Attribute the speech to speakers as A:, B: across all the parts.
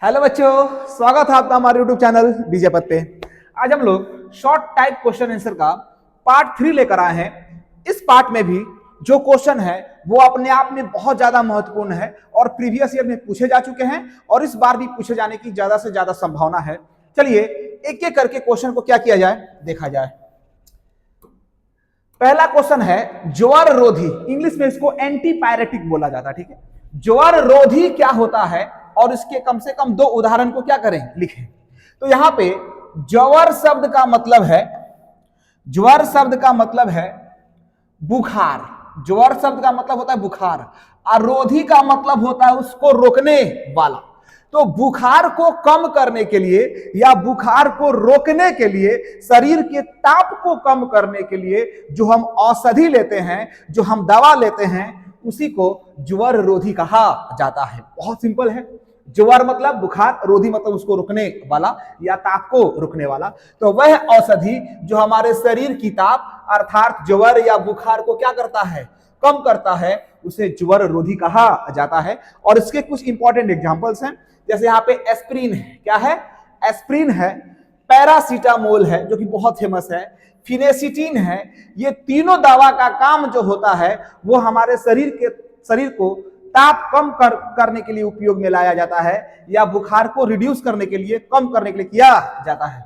A: Hello बच्चों, स्वागत है आपका हमारे यूट्यूब चैनल डीजे पद पे। आज हम लोग शॉर्ट टाइप क्वेश्चन आंसर का पार्ट 3 लेकर आए हैं। इस पार्ट में भी जो क्वेश्चन है वो अपने आप में बहुत ज्यादा महत्वपूर्ण है और प्रीवियस ईयर में पूछे जा चुके हैं और इस बार भी पूछे जाने की ज्यादा से ज्यादा संभावना है। चलिए एक एक करके क्वेश्चन को क्या किया जाए, देखा जाए। पहला क्वेश्चन है ज्वर रोधी, इंग्लिश में इसको एंटीपायरेटिक बोला जाता है। ठीक है, ज्वर रोधी क्या होता है और इसके कम से कम 2 उदाहरण को क्या करें, लिखें। तो यहां पे ज्वर शब्द का मतलब है, ज्वर शब्द का मतलब है बुखार। ज्वर शब्द का मतलब होता है बुखार और रोधी का मतलब होता है उसको रोकने वाला। तो बुखार को कम करने के लिए या बुखार को रोकने के लिए, शरीर के ताप को कम करने के लिए जो हम औषधि लेते हैं, जो हम दवा लेते हैं, उसी को ज्वर रोधी कहा जाता है। बहुत सिंपल है। ज्वर मतलब बुखार, रोधी मतलब उसको रोकने वाला या ताप को रोकने वाला। तो वह औषधि जो हमारे शरीर की ताप अर्थात ज्वर या बुखार को क्या करता है, कम करता है, उसे ज्वर रोधी कहा जाता है। और इसके कुछ इंपॉर्टेंट एग्जांपल्स हैं, जैसे यहाँ पे एस्प्रिन है। क्या है? एस्प्रिन है। पैरासीटामोल है जो कि बहुत फेमस है। फिनेसिटिन है। ये तीनों दवा का काम जो होता है वो हमारे शरीर को ताप कम करने के लिए उपयोग में लाया जाता है या बुखार को रिड्यूस करने के लिए, कम करने के लिए किया जाता है।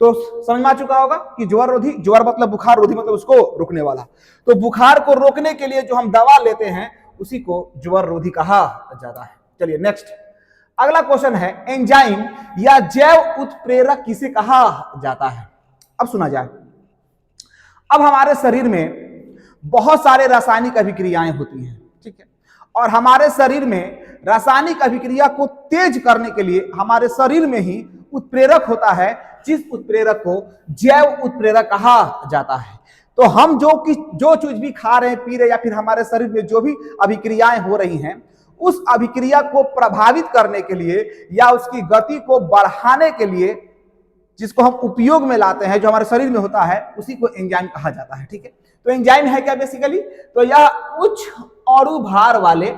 A: तो समझ में आ चुका होगा कि ज्वर रोधी, ज्वर मतलब बुखार, रोधी मतलब उसको रोकने वाला। तो बुखार को रोकने के लिए जो हम दवा लेते हैं उसी को ज्वर रोधी कहा जाता है। चलिए नेक्स्ट, अगला क्वेश्चन है एंजाइम या जैव उत्प्रेरक किसे कहा जाता है। अब सुना जाए। अब हमारे शरीर में बहुत सारे रासायनिक अभिक्रियाएं होती हैं, ठीक है, और हमारे शरीर में रासायनिक अभिक्रिया को तेज करने के लिए हमारे शरीर में ही उत्प्रेरक होता है, जिस उत्प्रेरक को जैव उत्प्रेरक कहा जाता है। तो हम जो चीज भी खा रहे हैं, पी रहे हैं, या फिर हमारे शरीर में जो भी अभिक्रियाएं हो रही हैं, उस अभिक्रिया को प्रभावित करने के लिए या उसकी गति को बढ़ाने के लिए जिसको हम उपयोग में लाते हैं, जो हमारे शरीर में होता है, उसी को एंजाइम कहा जाता है। ठीक है, तो एंजाइम है क्या बेसिकली? तो यह उच्च अणु भार वाले,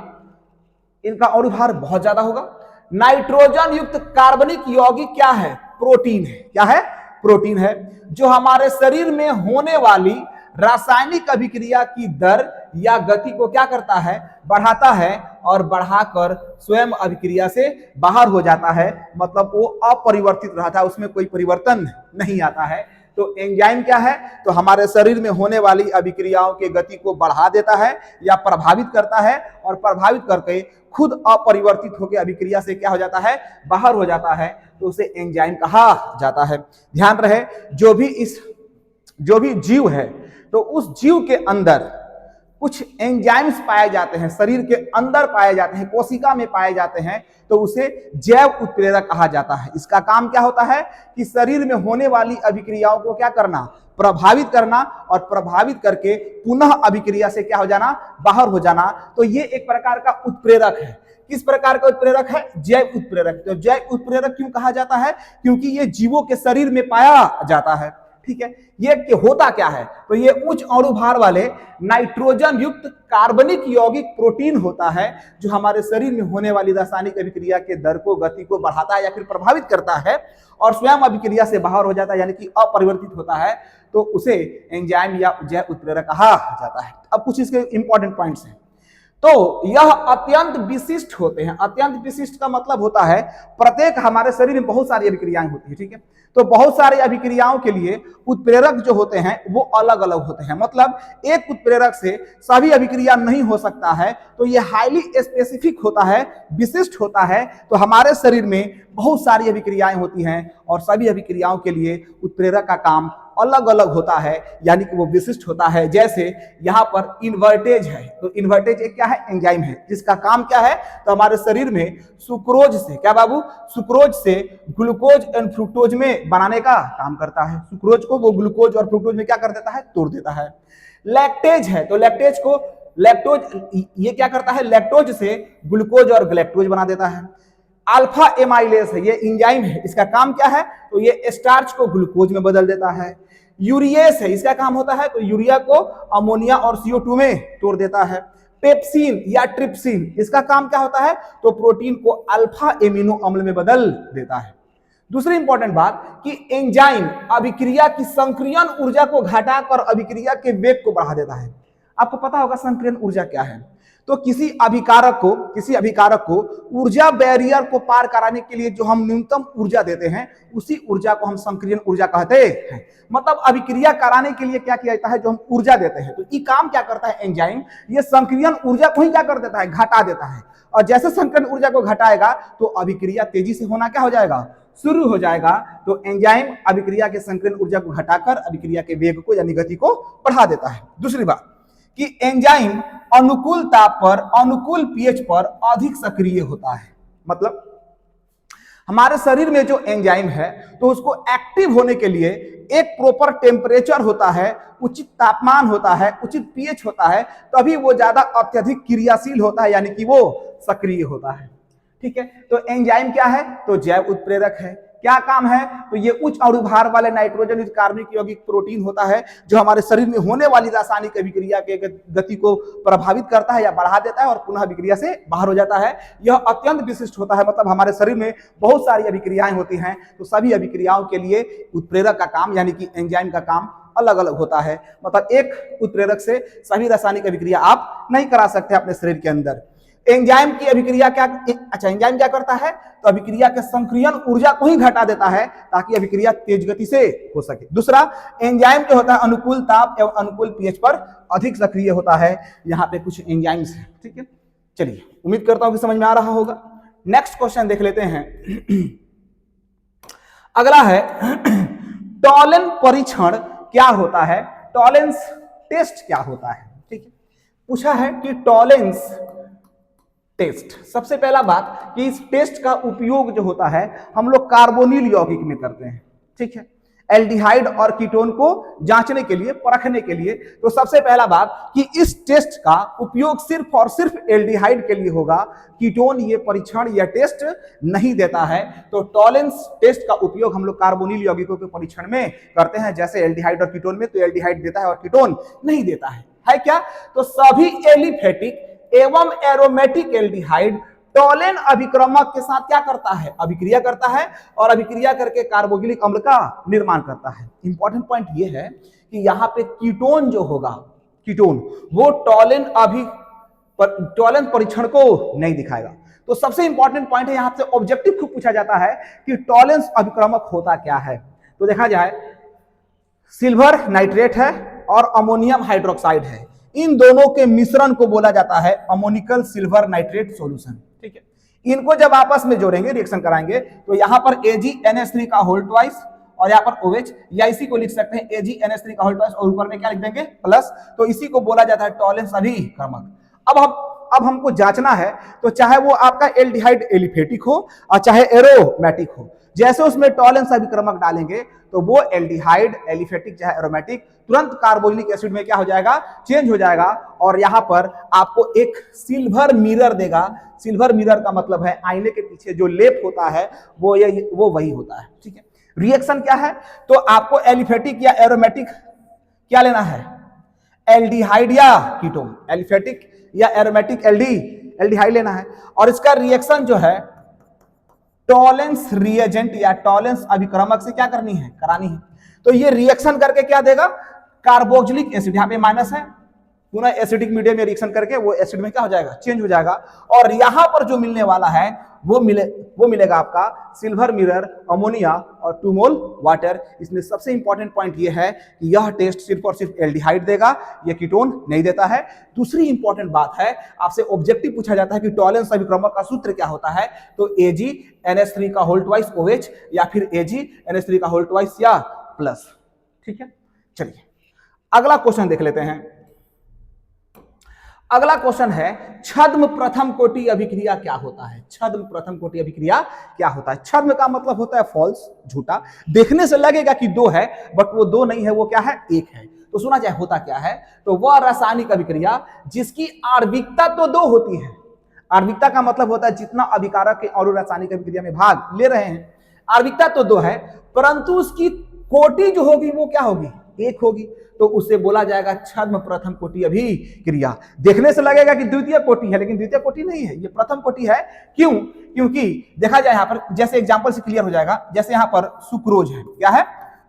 A: इनका अणु भार बहुत ज्यादा होगा, नाइट्रोजन युक्त कार्बनिक यौगिक क्या है? प्रोटीन है। क्या है? प्रोटीन है, जो हमारे शरीर में होने वाली रासायनिक अभिक्रिया की दर या गति को क्या करता है? बढ़ाता है और बढ़ाकर स्वयं अभिक्रिया से बाहर हो जाता है। मतलब वो अपरिवर्तित रहता है, उसमें कोई परिवर्तन नहीं आता है। तो एंजाइम क्या है? तो हमारे शरीर में होने वाली अभिक्रियाओं के गति को बढ़ा देता है या प्रभावित करता है, और प्रभावित करके खुद अपरिवर्तित होकर अभिक्रिया से क्या हो जाता है? बाहर हो जाता है। तो उसे एंजाइम कहा जाता है। ध्यान रहे, जो भी जीव है, तो उस जीव के अंदर कुछ एंजाइम्स पाए जाते हैं, शरीर के अंदर पाए जाते हैं, कोशिका में पाए जाते हैं, तो उसे जैव उत्प्रेरक कहा जाता है। इसका काम क्या होता है कि शरीर में होने वाली अभिक्रियाओं को क्या करना? प्रभावित करना, और प्रभावित करके पुनः अभिक्रिया से क्या हो जाना? बाहर हो जाना। तो ये एक प्रकार का उत्प्रेरक है। किस प्रकार का उत्प्रेरक है? जैव उत्प्रेरक। तो जैव उत्प्रेरक क्यों कहा जाता है? क्योंकि ये जीवों के शरीर में पाया जाता है। ठीक है, ये होता क्या है? तो ये उच्च अणु भार वाले नाइट्रोजन युक्त कार्बनिक यौगिक प्रोटीन होता है, जो हमारे शरीर में होने वाली रासायनिक अभिक्रिया के दर को, गति को बढ़ाता है या फिर प्रभावित करता है और स्वयं अभिक्रिया से बाहर हो जाता है, यानी कि अपरिवर्तित होता है। तो उसे एंजाइम या जैव उत्प्रेरक कहा जाता है। अब कुछ इसके इंपॉर्टेंट पॉइंट्स हैं। तो यह अत्यंत विशिष्ट होते हैं। अत्यंत विशिष्ट का मतलब होता है प्रत्येक, हमारे शरीर में बहुत सारी अभिक्रियाएं होती है, ठीक है, तो बहुत सारी अभिक्रियाओं के लिए उत्प्रेरक जो होते हैं वो अलग अलग होते हैं। मतलब एक उत्प्रेरक से सभी अभिक्रिया नहीं हो सकता है, तो ये हाईली स्पेसिफिक होता है, विशिष्ट होता है। तो हमारे शरीर में बहुत सारी अभिक्रियाएं होती हैं और सभी अभिक्रियाओं के लिए उत्प्रेरक का काम अलग अलग होता है, यानी कि वो विशिष्ट होता है। जैसे यहाँ पर इन्वर्टेज है, तो इन्वर्टेज एक क्या है? एंजाइम है, जिसका काम क्या है? तो हमारे शरीर में सुक्रोज से, क्या बाबू? सुक्रोज से ग्लूकोज एंड फ्रुक्टोज में बनाने का काम करता है। सुक्रोज को वो ग्लूकोज और फ्रुक्टोज में क्या कर देता है? तोड़ देता है। लैक्टेज है, तो लैक्टेज को ये क्या करता है? लैक्टोज से ग्लूकोज और गैलेक्टोज बना देता है। अल्फा एमाइलेज है, ये एंजाइम है, इसका काम क्या है? तो ये स्टार्च को ग्लूकोज में बदल देता है। यूरिएस है, इसका काम होता है तो यूरिया को अमोनिया और CO2 में तोड़ देता है। पेप्सिन या ट्रिप्सिन, इसका काम क्या होता है? तो प्रोटीन को अल्फा एमिनो अम्ल में बदल देता है। दूसरी इंपॉर्टेंट बात कि एंजाइम अभिक्रिया की संक्रियन ऊर्जा को घटाकर अभिक्रिया के वेग को बढ़ा देता है। आपको पता होगा संक्रियन ऊर्जा क्या है। तो किसी अभिकारक को ऊर्जा बैरियर को पार कराने के लिए जो हम न्यूनतम ऊर्जा देते हैं, उसी ऊर्जा को हम संक्रियन ऊर्जा कहते हैं। मतलब अभिक्रिया कराने के लिए क्या किया जाता है? जो हम ऊर्जा देते हैं, तो ये काम क्या करता है एंजाइम? ये संक्रियन ऊर्जा को ही क्या कर देता है? घटा देता है। और जैसे संक्रियन ऊर्जा को घटाएगा तो अभिक्रिया तेजी से होना क्या हो जाएगा? शुरू हो जाएगा। तो एंजाइम अभिक्रिया के संक्रियन ऊर्जा को घटाकर अभिक्रिया के वेग को यानी गति को बढ़ा देता है। दूसरी बात कि एंजाइम अनुकूल ताप पर, अनुकूल पीएच पर अधिक सक्रिय होता है। मतलब हमारे शरीर में जो एंजाइम है तो उसको एक्टिव होने के लिए एक प्रॉपर टेम्परेचर होता है, उचित तापमान होता है, उचित पीएच होता है, तभी वो ज्यादा अत्यधिक क्रियाशील होता है, यानी कि वो सक्रिय होता है। ठीक है, तो एंजाइम क्या है? तो जैव उत्प्रेरक है। क्या काम है? तो ये उच्च अणुभार वाले नाइट्रोजन युक्त कार्बनिक यौगिक प्रोटीन होता है जो हमारे शरीर में होने वाली रासायनिक अभिक्रिया के गति को प्रभावित करता है या बढ़ा देता है और पुनः अभिक्रिया से बाहर हो जाता है। यह अत्यंत विशिष्ट होता है। मतलब हमारे शरीर में बहुत सारी अभिक्रियाएं होती हैं, तो सभी अभिक्रियाओं के लिए उत्प्रेरक का काम यानी कि एंजाइम का काम अलग अलग होता है। मतलब एक उत्प्रेरक से सभी रासायनिक अभिक्रिया आप नहीं करा सकते अपने शरीर के अंदर। एंजाइम की अभिक्रिया एंजाइम क्या करता है? तो अभिक्रिया के संक्रियन ऊर्जा को ही घटा देता है ताकि अभिक्रिया तेज गति से हो सके। दूसरा, एंजाइम जो होता है अनुकूल ताप एवं अनुकूल पीएच पर अधिक सक्रिय होता है। यहाँ पे कुछ एंजाइम्स हैं। ठीक है, चलिए, उम्मीद करता हूं कि समझ में आ रहा होगा। नेक्स्ट क्वेश्चन देख लेते हैं। अगला है टॉलन परीक्षण क्या होता है? टॉलेंस टेस्ट क्या होता है? ठीक है, पूछा है कि टॉलेंस टेस्ट। सबसे पहला बात कि इस टेस्ट का उपयोग जो होता है हम लोग कार्बोनिल यौगिक में करते हैं। ठीक है, एल्डिहाइड और कीटोन को जांचने के लिए, परखने के लिए। तो सबसे पहला बात कि इस टेस्ट का उपयोग सिर्फ और सिर्फ एल्डिहाइड के लिए होगा। कीटोन ये परीक्षण या टेस्ट नहीं देता है। तो टॉलेंस टेस्ट का उपयोग हम लोग कार्बोनिल यौगिकों के परीक्षण में करते हैं, जैसे एल्डिहाइड और कीटोन में। तो एल्डिहाइड देता है और कीटोन नहीं देता है क्या? तो सभी एलिफेटिक एवं एरोमेटिक एल्डिहाइड टॉलेन अभिक्रमक के साथ क्या करता है? अभिक्रिया करता है और अभिक्रिया करके कार्बोक्सिलिक अम्ल का निर्माण करता है। इंपॉर्टेंट पॉइंट ये है कि यहाँ पे कीटोन जो होगा, कीटोन वो टॉलेन परीक्षण को नहीं दिखाएगा। तो सबसे इंपॉर्टेंट पॉइंट है, यहाँ से ऑब्जेक्टिव खूब पूछा जाता है कि टॉलेंस अभिक्रमक होता क्या है। तो देखा जाए, सिल्वर नाइट्रेट है और अमोनियम हाइड्रोक्साइड है। इन दोनों के मिश्रण को बोला जाता है अमोनिकल सिल्वर नाइट्रेट सॉल्यूशन। ठीक है, इनको जब आपस में जोड़ेंगे, रिएक्शन कराएंगे, तो यहां पर AgNH3 का होल ट्वाइस और यहाँ पर OH, या इसी को लिख सकते हैं AgNH3 का होल ट्वाइस और ऊपर में क्या लिख देंगे? प्लस। तो इसी को बोला जाता है टॉलेंस अभिक्रमक। अब हमको जांचना है, तो चाहे वो आपका एल्डिहाइड एलिफेटिक हो और चाहे एरोमेटिक हो, जैसे उसमें टॉलेंस अभिक्रमक डालेंगे तो वो एल्डिहाइड, एलिफेटिक चाहे एरोमेटिक, तुरंत कार्बोनिक एसिड में क्या हो जाएगा? चेंज हो जाएगा। और यहां पर आपको एक सिल्वर मिरर देगा। सिल्वर मिरर का मतलब है आईने के पीछे जो लेप होता है वो वही होता है। ठीक है, रिएक्शन क्या है? तो आपको एलिफेटिक या एरोमेटिक क्या लेना है? एल्डिहाइड या कीटोन, एलिफेटिक या एरोमेटिक एल्डिहाइड लेना है। और इसका रिएक्शन जो है टॉलेंस रिएजेंट या टॉलेंस अभिक्रमक से क्या करानी है। तो ये रिएक्शन करके क्या देगा? कार्बोक्सिलिक एसिड, यहाँ पे माइनस है, पुनः एसिडिक मीडियम में रिएक्शन करके वो एसिड में क्या हो जाएगा? चेंज हो जाएगा। और यहां पर जो मिलने वाला है वो मिलेगा आपका सिल्वर मिरर, अमोनिया और 2 मोल वाटर। इसमें सबसे इंपॉर्टेंट पॉइंट ये है कि यह टेस्ट सिर्फ और सिर्फ एल्डिहाइड देगा, यह कीटोन नहीं देता है। दूसरी इंपॉर्टेंट बात है, आपसे ऑब्जेक्टिव पूछा जाता है कि टॉलेंस अभिक्रमक का सूत्र क्या होता है? तो AgNH3 का होल ट्वाइस OH या फिर AgNH3 का होल ट्वाइस या प्लस। ठीक है, चलिए अगला क्वेश्चन देख लेते हैं। अगला क्वेश्चन है छद्म प्रथम कोटि अभिक्रिया क्या होता है? छद्म प्रथम कोटि अभिक्रिया क्या होता है? छद्म का मतलब होता है फॉल्स, झूठा। देखने से लगेगा कि 2 है, बट वो 2 नहीं है, वो क्या है? 1 है। तो सुना जाए होता क्या है? तो वह रासायनिक अभिक्रिया जिसकी आणविकता तो 2 होती है। आणविकता का मतलब होता है जितना अभिकारक के और रासायनिक अभिक्रिया में भाग ले रहे हैं। आणविकता तो 2 है, परंतु उसकी कोटि जो होगी वो क्या होगी? 1 होगी। तो उसे बोला जाएगा छद्म प्रथम कोटि अभिक्रिया। देखने से लगेगा कि द्वितीय कोटि है, लेकिन द्वितीय कोटि नहीं है, ये प्रथम कोटि है। क्यों? क्योंकि देखा जाए यहाँ पर, जैसे एग्जांपल से क्लियर हो जाएगा, जैसे यहाँ पर सुक्रोज है, क्या है?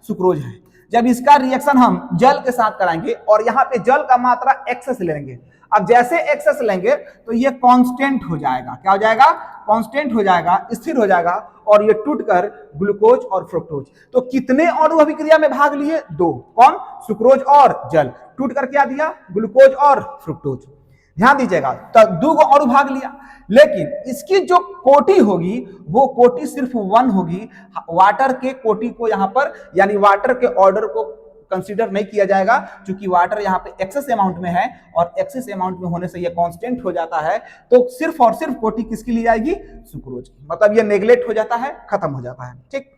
A: सुक्रोज है। जब इसका रिएक्शन हम जल के साथ कराएंगे और यहाँ पे जल का मात्रा एक्सेस लेंगे, अब जैसे एक्सेस लेंगे तो ये कांस्टेंट हो जाएगा। क्या हो जाएगा? कांस्टेंट हो जाएगा, स्थिर हो जाएगा, और ये टूटकर ग्लूकोज और फ्रुक्टोज। तो कितने अणु अभिक्रिया में भाग लिए? 2। कौन? सुक्रोज और जल। टूटकर क्या दिया? ग्लूकोज और फ्रुक्टोज। ध्यान दीजिएगा, तो 2 अणु भाग लिया, लेकिन इसकी जो कोटि होगी वो कोटि सिर्फ 1 होगी। वाटर के कोटि को यहां पर, यानी वाटर के ऑर्डर को कंसीडर नहीं किया जाएगा, क्योंकि वाटर यहाँ पे एक्सेस अमाउंट में है, और एक्सेस अमाउंट में होने से ये कांस्टेंट हो जाता है। तो सिर्फ और सिर्फ कोटि किसकी ली जाएगी? सुक्रोज की। मतलब ये नेग्लेक्ट हो जाता है, खत्म हो जाता है। ठीक,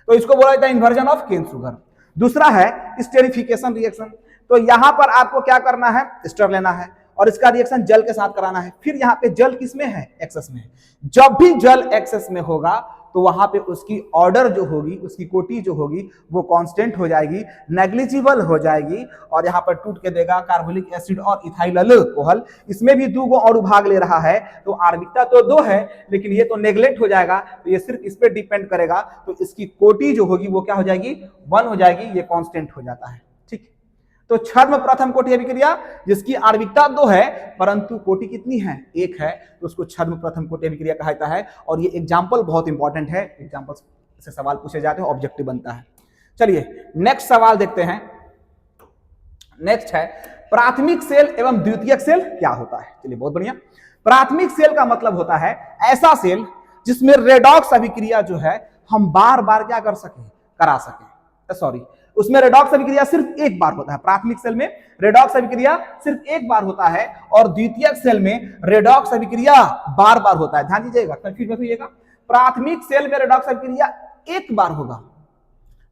A: तो इसको बोला जाता है इन्वर्जन ऑफ केन शुगर। दूसरा है स्टेरिफिकेशन रिएक्शन। तो यहां पर आपको क्या करना है? स्टर लेना है और इसका रिएक्शन जल के साथ कराना है। फिर यहाँ पे जल किसमें है? एक्सेस में है। जब भी जल एक्सेस में होगा तो वहां पे उसकी ऑर्डर जो होगी, उसकी कोटि जो होगी वो कांस्टेंट हो जाएगी, नेग्लिजिबल हो जाएगी, और यहाँ पर टूट के देगा कार्बोनिक एसिड और इथाइल अल्कोहल। इसमें भी 2 अणु भाग ले रहा है, तो आणविकता तो 2 है, लेकिन ये तो नेग्लेक्ट हो जाएगा, तो ये सिर्फ इस पे डिपेंड करेगा। तो इसकी कोटि जो होगी वो क्या हो जाएगी? 1 हो जाएगी, ये कांस्टेंट हो जाता है। ठीक, तो छद्म प्रथम कोटि अभिक्रिया जिसकी आणविकता 2 है परंतु कोटि कितनी है? 1 है, तो उसको छद्म प्रथम कोटि अभिक्रिया कहा जाता है। और ये एग्जांपल बहुत इंपॉर्टेंट है, एग्जांपल से सवाल पूछे जाते हैं, ऑब्जेक्टिव बनता है। चलिए नेक्स्ट सवाल देखते हैं। नेक्स्ट है प्राथमिक सेल एवं द्वितीयक सेल क्या होता है? चलिए बहुत बढ़िया। प्राथमिक सेल का मतलब होता है ऐसा सेल जिसमें रेडॉक्स अभिक्रिया जो है हम बार बार क्या कर सकें? करा सकें। सॉरी, उसमें रेडॉक्स अभिक्रिया सिर्फ एक बार होता है। प्राथमिक सेल में रेडॉक्स अभिक्रिया सिर्फ एक बार होता है, और द्वितीयक सेल में रेडॉक्स अभिक्रिया बार बार होता है। ध्यान दीजिएगा, कंफ्यूज मत होइएगा। प्राथमिक सेल में रेडॉक्स अभिक्रिया एक बार होगा,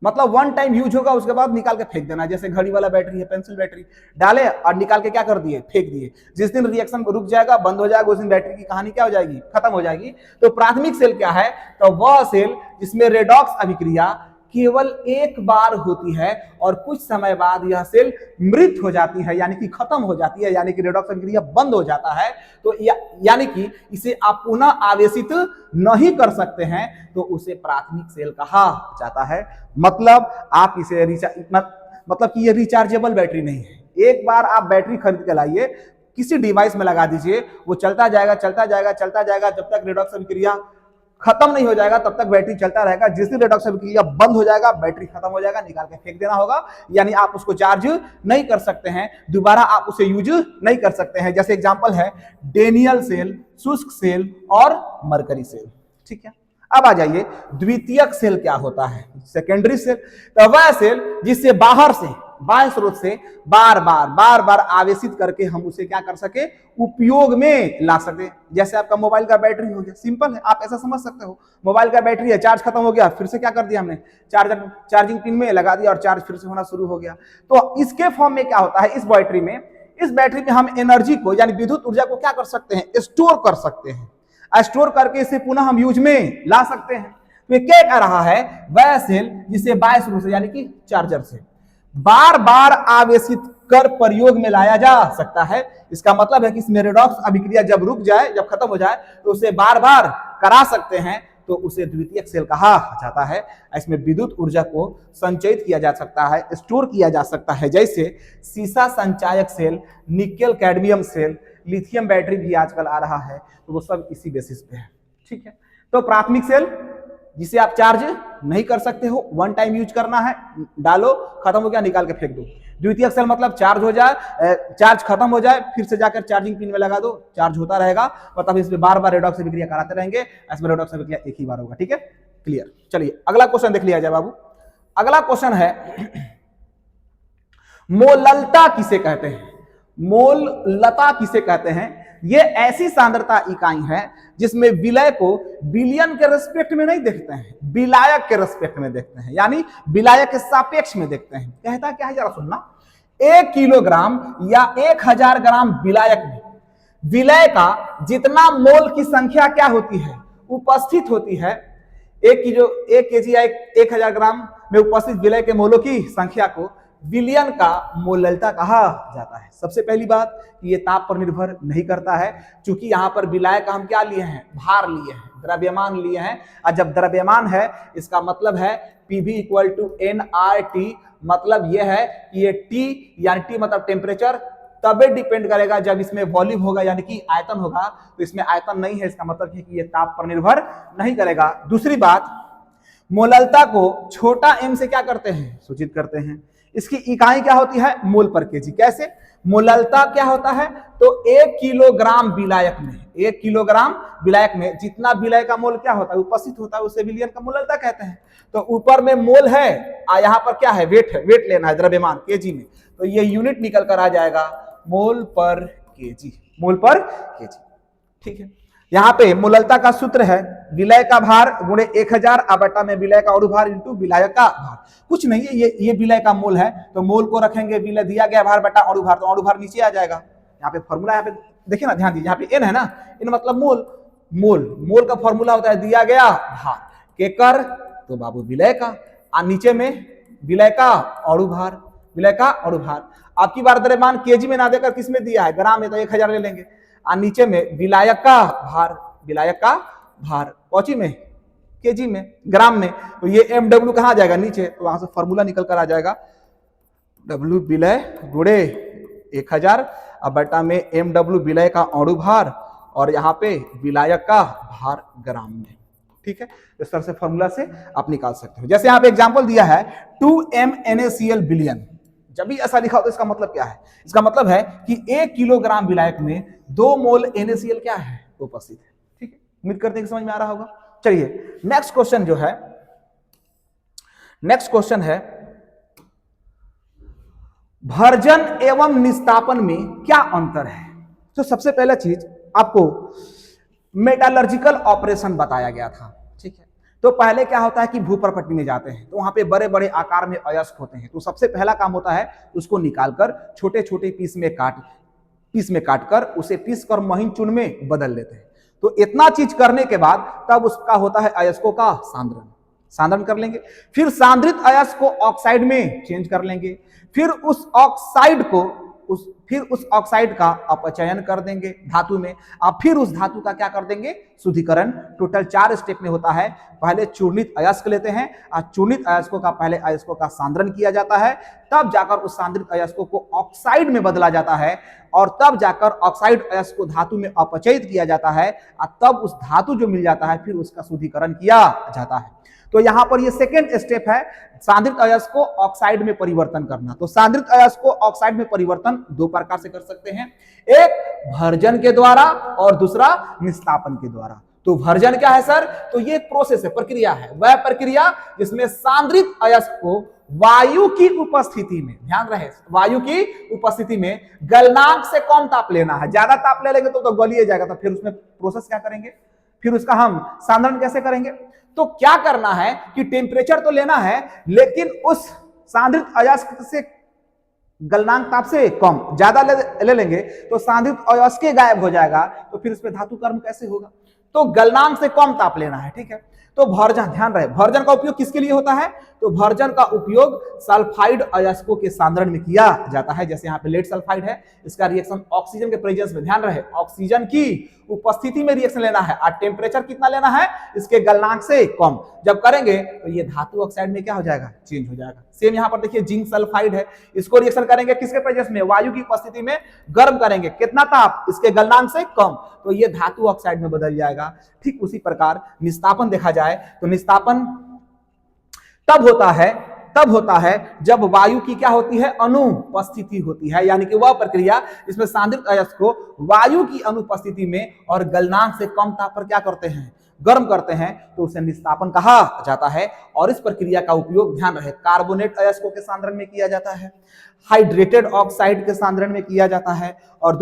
A: मतलब 1 टाइम यूज होगा, उसके बाद निकाल के फेंक देना। जैसे घड़ी वाला बैटरी है, पेंसिल बैटरी डाले और निकाल के क्या कर दिए? फेंक दिए। जिस दिन रिएक्शन रुक जाएगा, बंद हो जाएगा, उस दिन बैटरी की कहानी क्या हो जाएगी? खत्म हो जाएगी। तो प्राथमिक सेल क्या है? तो वह सेल जिसमें रेडॉक्स अभिक्रिया केवल एक बार होती है और कुछ समय बाद यह सेल मृत हो जाती है, यानी कि खत्म हो जाती है, यानी कि रेडॉक्स अभिक्रिया बंद हो जाता है। तो यानी कि इसे आप पुनः आवेशित नहीं कर सकते हैं, तो उसे प्राथमिक सेल कहा जाता है। मतलब आप इसे मतलब कि ये रिचार्जेबल बैटरी नहीं है। एक बार आप बैटरी खरीद के लाइए, किसी डिवाइस में लगा दीजिए, वो चलता जाएगा चलता जाएगा चलता जाएगा, जब तक रेडॉक्स अभिक्रिया खत्म नहीं हो जाएगा तब तक बैटरी चलता रहेगा। जिस दिन रेडॉक्स अभिक्रिया बंद हो जाएगा, बैटरी खत्म हो जाएगा, निकाल के फेंक देना होगा। यानी आप उसको चार्ज नहीं कर सकते हैं, दोबारा आप उसे यूज नहीं कर सकते हैं। जैसे एग्जांपल है डेनियल सेल, शुष्क सेल और मरकरी सेल। ठीक है, अब आ जाइए द्वितीयक सेल क्या होता है? Secondary cell. तो वह सेल जिससे बाहर से, बाह्य स्रोत से बार बार आवेशित करके हम उसे क्या कर सके? उपयोग में ला सके। जैसे आपका मोबाइल का बैटरी हो गया, सिंपल है, आप ऐसा समझ सकते हो। मोबाइल का बैटरी है, चार्ज खत्म हो गया, फिर से क्या कर दिया हमने? चार्जिंग पिन में लगा दिया और चार्ज फिर से होना शुरू हो गया। तो इसके फॉर्म में क्या होता है? इस बैटरी में हम एनर्जी को, यानी विद्युत ऊर्जा को क्या कर सकते हैं? स्टोर कर सकते हैं। स्टोर करके इसे पुनः हम यूज में ला सकते हैं। तो ये क्या कह रहा है? वह सेल जिसे बाह्य स्रोत से, यानी कि चार्जर से बार बार आवेशित कर प्रयोग में लाया जा सकता है। इसका मतलब है कि इसमें रेडॉक्स अभिक्रिया जब रुक जाए, जब खत्म हो जाए, तो उसे बार बार करा सकते हैं, तो उसे द्वितीयक सेल कहा जाता है। इसमें विद्युत ऊर्जा को संचयित किया जा सकता है, स्टोर किया जा सकता है। जैसे सीसा संचायक cell, nickel cadmium cell, lithium battery भी आजकल आ रहा है, तो वो सब इसी बेसिस पे है। ठीक है, तो प्राथमिक सेल जिसे आप चार्ज नहीं कर सकते हो, 1 टाइम यूज करना है, डालो, खत्म हो गया, निकाल के फेंक दो। द्वितीयक सेल मतलब चार्ज हो जाए, चार्ज खत्म हो जाए, फिर से जाकर चार्जिंग पिन में लगा दो, चार्ज होता रहेगा, मतलब इसमें बार बार रेडॉक्स अभिक्रिया कराते रहेंगे। इसमें रेडॉक्स अभिक्रिया एक ही बार होगा। ठीक है, क्लियर। चलिए अगला क्वेश्चन देख लिया जाए बाबू। अगला क्वेश्चन है मोललता किसे कहते हैं? मोललता किसे कहते हैं? ये ऐसी सांद्रता इकाई है जिसमें विलय को बिलियन के रेस्पेक्ट में नहीं देखते हैं, विलायक के रेस्पेक्ट में देखते हैं, यानी विलायक के सापेक्ष में देखते हैं। कहता क्या है, जरा सुनना। 1 किलोग्राम या 1000 ग्राम विलायक में विलय का जितना मोल की संख्या क्या होती है? उपस्थित होती है। 1 केजी या 1000 ग्राम में उपस्थित विलय के मोलों की संख्या को विलयन का मोललता कहा जाता है। सबसे पहली बात कि ये ताप पर निर्भर नहीं करता है, क्योंकि यहाँ पर विलय का हम क्या लिए हैं, भार लिए हैं, द्रव्यमान लिए हैं। और जब द्रव्यमान है इसका मतलब है PV इक्वल टू nRT, मतलब यह है कि ये T यानी T मतलब टेम्परेचर तबे डिपेंड करेगा जब इसमें वॉल्यूम होगा यानी कि आयतन होगा। तो इसमें आयतन नहीं है, इसका मतलब है कि ये ताप पर निर्भर नहीं करेगा। दूसरी बात, मोललता को छोटा m से क्या करते हैं, सूचित करते हैं। इसकी इकाई क्या होती है, मोल पर केजी। कैसे, मोललता क्या होता है, तो 1 किलोग्राम विलायक में, 1 किलोग्राम विलायक में जितना विलय का मोल क्या होता है, उपस्थित होता है, उसे विलयन का मोललता कहते हैं। तो ऊपर में मोल है और यहाँ पर क्या है, वेट है, वेट लेना है द्रव्यमान केजी में, तो ये यूनिट निकल कर आ जाएगा मोल पर केजी, मोल पर केजी। ठीक है, यहाँ पे मोललता का सूत्र है विलय का भार गुणे 1000 बटा में विलय का अनुभार इंटू विलायक का भार। कुछ नहीं है, ये विलय का मोल है तो मोल को रखेंगे विलय दिया गया भार बटा अनुभार, तो अनुभार नीचे आ जाएगा। यहाँ पे फॉर्मूला, यहाँ पे देखिए ना, ध्यान दीजिए, यहाँ पे n है ना, n मतलब मोल, मोल का फॉर्मूला होता है दिया गया भार के कर तो बाबू विलय का, और नीचे में विलय का अनुभार, विलय का अनुभार। आपकी बार द्रव्यमान केजी में ना देकर किस में दिया है, ग्राम में, तो 1000 ले लेंगे, और नीचे में विलायक का भार, विलायक का भार कौची में, केजी में, ग्राम में, तो ये MW कहाँ जाएगा, नीचे, तो वहां से फॉर्मूला निकल कर आ जाएगा W विलय गुणे 1000 बटा में MW विलय का अनुभार और यहाँ पे विलायक का भार ग्राम में। ठीक है, इस तरह से फॉर्मूला से आप निकाल सकते हो। जैसे यहाँ पे एग्जांपल दिया है 2m NaCl बिलियन, जब भी ऐसा लिखा हो तो इसका मतलब क्या है, इसका मतलब है कि 1 किलोग्राम विलायक में 2 मोल NaCl क्या है, उपस्थित है। ठीक है, उम्मीद करते हैं कि समझ में आ रहा होगा। चलिए नेक्स्ट क्वेश्चन जो है, नेक्स्ट क्वेश्चन है भर्जन एवं निस्तापन में क्या अंतर है। तो सबसे पहला चीज आपको मेटालर्जिकल ऑपरेशन बताया गया था। ठीक है, तो पहले क्या होता है कि भूपर्पट्टी में जाते हैं तो वहां पे बड़े बड़े आकार में अयस्क होते हैं, तो सबसे पहला काम होता है उसको निकालकर छोटे छोटे पीस में काटकर उसे पीस कर महीन चूर्ण में बदल लेते हैं। तो इतना चीज करने के बाद तब उसका होता है अयस्कों का सांद्रण कर लेंगे, फिर सांद्रित अयस्क को ऑक्साइड में चेंज कर लेंगे, फिर उस ऑक्साइड का अपचयन कर देंगे धातु में, और फिर उस धातु का क्या कर देंगे, शुद्धिकरण। टोटल 4 स्टेप में होता है। पहले चूर्णित अयस्क लेते हैं और चूर्णित अयस्कों का पहले अयस्कों का सांद्रण किया जाता है, तब जाकर उस सांद्रित अयस्कों को ऑक्साइड में बदला जाता है, और तब जाकर ऑक्साइड अयस्क को धातु में अपचयित किया जाता है, और तब उस धातु जो मिल जाता है फिर उसका शुद्धिकरण किया जाता है। तो यहां पर ये सेकेंड स्टेप है, सांद्रित अयस्क को ऑक्साइड में परिवर्तन करना। तो सांद्रित अयस्क को ऑक्साइड में परिवर्तन 2 प्रकार से कर सकते हैं, एक भर्जन के द्वारा और दूसरा निस्तापन के द्वारा। तो भर्जन क्या है सर, तो ये एक प्रोसेस है, प्रक्रिया है, वह प्रक्रिया जिसमें सांद्रित अयस्क को वायु की उपस्थिति में, ध्यान रहे, वायु की उपस्थिति में गलनांक से कम ताप लेना है। ज्यादा ताप ले लेंगे तो गलिए जाएगा, तो फिर उसमें प्रोसेस क्या करेंगे, फिर उसका हम सांद्रण कैसे करेंगे। तो क्या करना है कि टेम्परेचर तो लेना है, लेकिन उस सांद्रित अयस्क से गलनांक ताप से कम, ज्यादा ले लेंगे तो सांद्रित अयस्क गायब हो जाएगा, तो फिर उसमें धातु कर्म कैसे होगा। तो गलनांक से कम ताप लेना है। ठीक है, तो भर्जन, ध्यान रहे, भर्जन का उपयोग किसके लिए होता है, तो भर्जन का उपयोग सल्फाइड अयस्कों के सांद्रण में किया जाता है। जैसे यहाँ पे लेड सल्फाइड है, इसका रिएक्शन ऑक्सीजन के प्रेजेंस में, ध्यान रहे, ऑक्सीजन की उपस्थिति में रिएक्शन लेना है, और टेम्परेचर कितना लेना है, इसके गलनांक से कम। जब करेंगे तो ये धातु ऑक्साइड में क्या हो जाएगा, चेंज हो जाएगा। सेम यहाँ पर देखिए जिंक सल्फाइड है, इसको रिएक्शन करेंगे किसके प्रेजेंस में, वायु की उपस्थिति में, गर्म करेंगे, कितना ताप, इसके गलनांक से कम, तो ये धातु ऑक्साइड में बदल जाएगा। ठीक उसी प्रकार निस्तापन देखा जाए तो निस्तापन तब होता है जब वायु की क्या होती है, अनुपस्थिति होती है, यानी कि वह प्रक्रिया जिसमें सांद्रित अयस्क को वायु की अनुपस्थिति में और गलनांक से कम ताप पर क्या करते हैं, गर्म करते हैं, तो उसे निस्तापन कहा जाता है। और इस प्रक्रिया का उपयोग, ध्यान रहे, कार्बोनेट अयस्कों के सांद्रण में किया जाता है, हाइड्रेटेड ऑक्साइड के सांद्रण में किया जाता है, और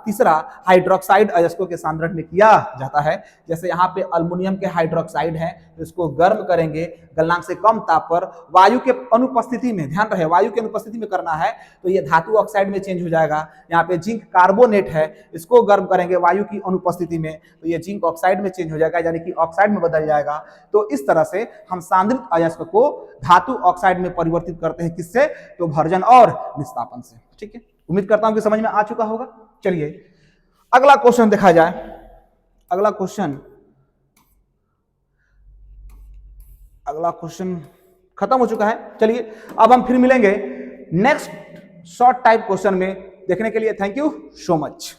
A: तीसरा हाइड्रोक्साइड अयस्कों के सांद्रण में किया जाता है। जैसे यहाँ पे अल्युमिनियम के हाइड्रोक्साइड है, तो इसको गर्म करेंगे गलनांक से कम ताप पर वायु के अनुपस्थिति में, ध्यान रहे वायु के अनुपस्थिति में करना है, तो ये धातु ऑक्साइड में चेंज हो जाएगा। यहाँ पे जिंक कार्बोनेट है, इसको गर्म करेंगे वायु की अनुपस्थिति में, तो ये जिंक ऑक्साइड में चेंज हो जाएगा, यानी कि ऑक्साइड में बदल जाएगा। तो इस तरह से हम सांद्रित अयस्क को धातु ऑक्साइड में परिवर्तित करते हैं, किससे? तो भर्जन और निस्तापन से। ठीक है, उम्मीद करता हूं कि समझ में आ चुका होगा। चलिए अगला क्वेश्चन देखा जाए। अगला क्वेश्चन खत्म हो चुका है। चलिए अब हम फिर मिलेंगे नेक्स्ट शॉर्ट टाइप क्वेश्चन में। देखने के लिए थैंक यू सो मच।